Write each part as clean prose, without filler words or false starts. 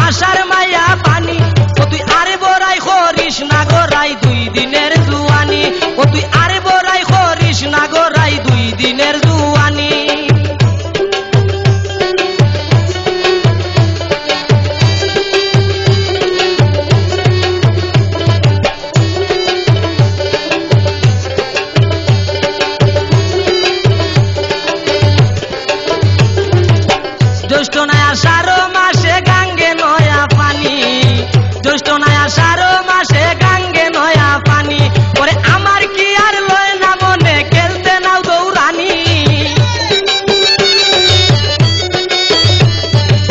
আশার মায়া পানি ও তুই আরে বড়াই করিস না গোরাই 2 দিনের জুয়ানি ও তুই আরে বড়াই করিস না গোরাই 2 দিনের জুয়ানি জ্যৈষ্ঠ নয় আষাঢ় মাসে গাঙ্গে নয়া পানি জ্যৈষ্ঠ নয় আষাঢ় মাসে গাঙ্গে নয়া পানি ওরে আমার কি আর লয় না মনে খেলতে নাও দৌড়ানি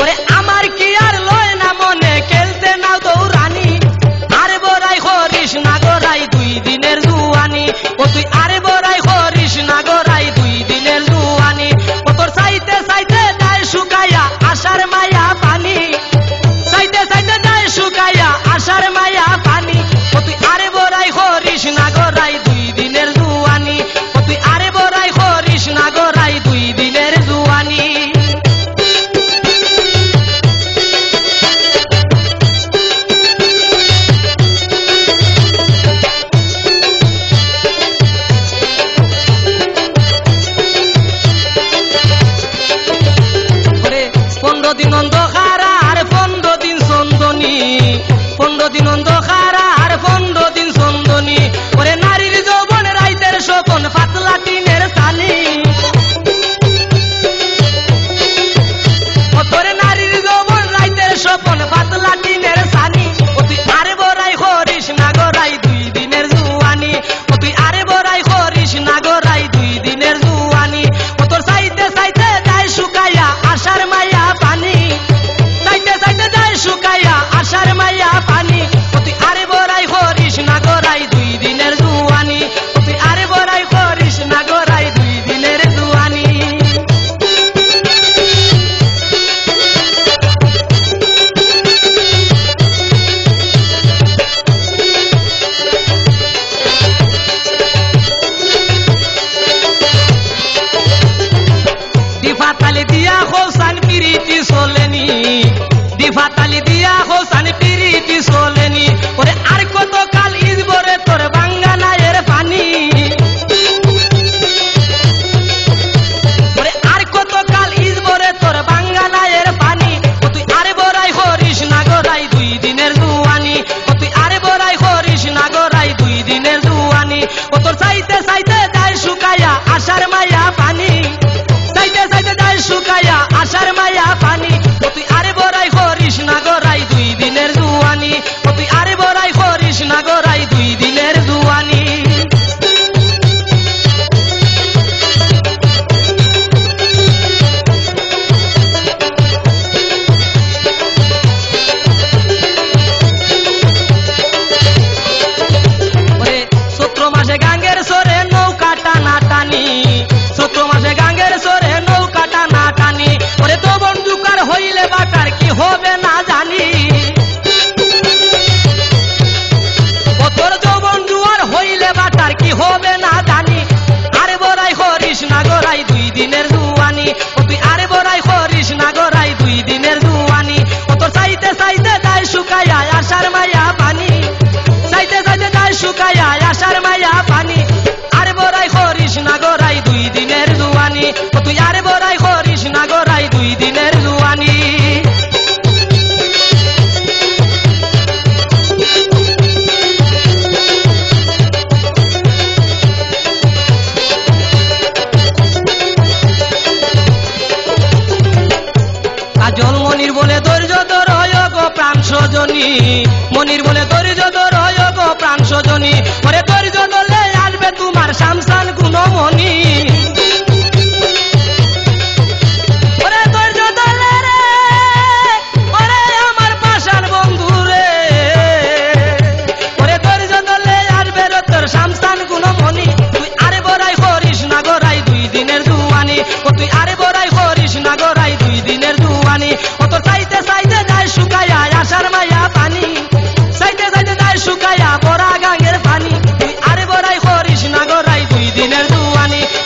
ওরে আমার কি আর লয় না মনে খেলতে নাও দৌড়ানি আরে বড়াই করিস না গোরাই 2 দিনের জুয়ানি ও তুই আরে বড়াই করিস না গোরাই 2 দিনের জুয়ানি ও তোর চাইতে চাইতে যায় শুকাইয়া আশার মায়া পানি চাইতে চাইতে যায় শুকাইয়া আশার মায়া পানি ও তুই আরে বড়াই করিস না গোরাই 2 দিনের জুয়ানি ও তুই আরে বড়াই করিস না গোরাই 2 দিনের জুয়ানি ওরে 15 দিন অন্ধকার আর 15 দিন চন্দনী 15 দিন অন্ধকার আর 15 দিন চন্দনী ওরে নারীর যৌবন রাইতের স্বপন পাতলা টিনের চালি ও তোরে নারীর যৌবন রাইতের স্বপন পাতলা টিনের চালি ও তুই আরে বড়াই করিস না গোরাই 2 দিনের জুয়ানি ও তুই আরে বড়াই করিস না গোরাই 2 দিনের জুয়ানি ও তোর চাইতে চাইতে যায় শুকাইয়া আশার মায়া পানি চাইতে চাইতে যায় শুকাইয়া আশার মায়া পানি ও তুই আরে বড়াই করিস না গোরাই 2 দিনের জুয়ানি ও তুই আরে বড়াই করিস না গোরাই 2 দিনের জুয়ানি দিফাতালি দিয়া হোসান পিরিতি চলেনি দিফাতালি দিয়া হোসান পিরিতি চলেনি ওরে আর কত কাল ইজবরে তোর বাঙ্গানায়ের পানি ওরে আর কত কাল ইজবরে তোর বাঙ্গানায়ের পানি ও তুই আরে বড়াই করিস না গোরাই 2 দিনের জুয়ানি ও তুই আরে বড়াই করিস না গোরাই 2 দিনের জুয়ানি ও তোর চাইতে চাইতে যায় শুকাইয়া আশার মায়া পানি চাইতে চাইতে যায় শুকাইয়া আশার মায়া পানি ও তুই আরে বড়াই করিস না গোরাই 2 দিনের জুয়ানি ও তুই আরে বড়াই করিস না গোরাই 2 দিনের জুয়ানি ওরে চৈত্র মাসে গাঙ্গের সরে নৌকা টানা টানি চৈত্র মাসে গাঙ্গের সরে নৌকা টানা টানি ওরে তো বন্ধুকার হইলে বাটার কি হবে না জানি ও তোর যৌবন জুয়ার হইলে বাটার কি হবে না জানি আরে বড়াই করিস না গোরাই 2 দিনের জুয়ানি ও তুই আরে বড়াই করিস না গোরাই 2 দিনের জুয়ানি ও তোর চাইতে চাইতে যায় শুকাইয়া আশার মায়া পানি চাইতে চাইতে যায় শুকাইয়া আশার মায়া পানি আরে বড়াই করিস না গোরাই 2 দিনের জুয়ানি ও তুই আরে বড়াই করিস না গোরাই 2 দিনের জুয়ানি কাজল মনির বলে ধৈর্য ধর গো প্রাণ সজনী মনির বলে ধৈর্য ধর গো প্রাণ সজনী ওরে ধৈর্য ধরলে আসবে তোমার শামসান গুণমণি জুয়ানি